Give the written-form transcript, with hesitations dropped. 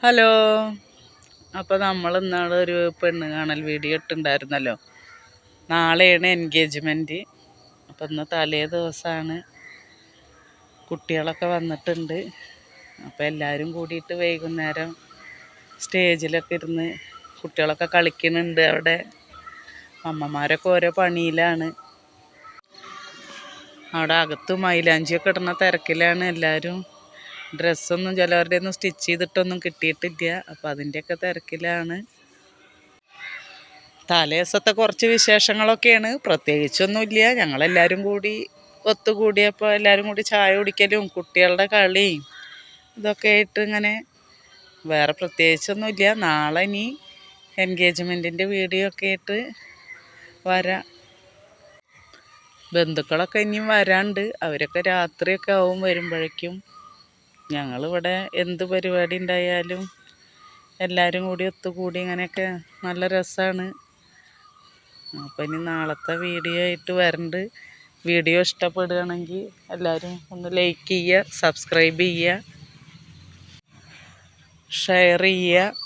Hello. അപ്പോൾ നമ്മൾ ഇന്നാൾ ഒരു പെണ്ണ് കാണൽ വീഡിയോ ഇട്ടുണ്ടായിരുന്നല്ലോ. നാളെയാണ് എൻഗേജ്മെൻറ്റ്. അപ്പോൾ ഇന്ന് തലേ ദിവസമാണ്. കുട്ടികളൊക്കെ വന്നിട്ടുണ്ട്. അപ്പോൾ എല്ലാവരും കൂടിയിട്ട് വൈകുന്നേരം സ്റ്റേജിലൊക്കെ ഇരുന്ന് കുട്ടികളൊക്കെ കളിക്കുന്നുണ്ട്. അവിടെ അമ്മമാരൊക്കെ ഓരോ പണിയിലാണ്. അവിടെ അകത്ത് മൈലാഞ്ചിയൊക്കെ ഇടുന്ന തിരക്കിലാണ് എല്ലാവരും. ഡ്രസ്സൊന്നും ചിലവരുടെ ഒന്നും സ്റ്റിച്ച് ചെയ്തിട്ടൊന്നും കിട്ടിയിട്ടില്ല. അപ്പം അതിൻ്റെയൊക്കെ തിരക്കിലാണ്. തലേദിവസത്തെ കുറച്ച് വിശേഷങ്ങളൊക്കെയാണ്, പ്രത്യേകിച്ചൊന്നുമില്ല. ഞങ്ങളെല്ലാവരും കൂടി ഒത്തുകൂടിയപ്പോൾ എല്ലാവരും കൂടി ചായ കുടിക്കലും കുട്ടികളുടെ കളിയും ഇതൊക്കെ ആയിട്ട് ഇങ്ങനെ, വേറെ പ്രത്യേകിച്ചൊന്നുമില്ല. നാളെ ഇനി എൻഗേജ്മെൻറ്റിൻ്റെ വീഡിയോ ഒക്കെ ആയിട്ട് വരാം. ബന്ധുക്കളൊക്കെ ഇനിയും വരാണ്ട്. അവരൊക്കെ രാത്രിയൊക്കെ ആവും വരുമ്പോഴേക്കും. ഞങ്ങളിവിടെ എന്ത് പരിപാടി ഉണ്ടായാലും എല്ലാവരും കൂടി ഒത്തുകൂടി ഇങ്ങനെയൊക്കെ നല്ല രസമാണ്. അപ്പോൾ ഇനി നാളത്തെ വീഡിയോ ആയിട്ട് വരണ്ട്. വീഡിയോ ഇഷ്ടപ്പെടുകയാണെങ്കിൽ എല്ലാവരും ഒന്ന് ലൈക്ക് ചെയ്യുക, സബ്സ്ക്രൈബ് ചെയ്യുക, ഷെയർ ചെയ്യുക.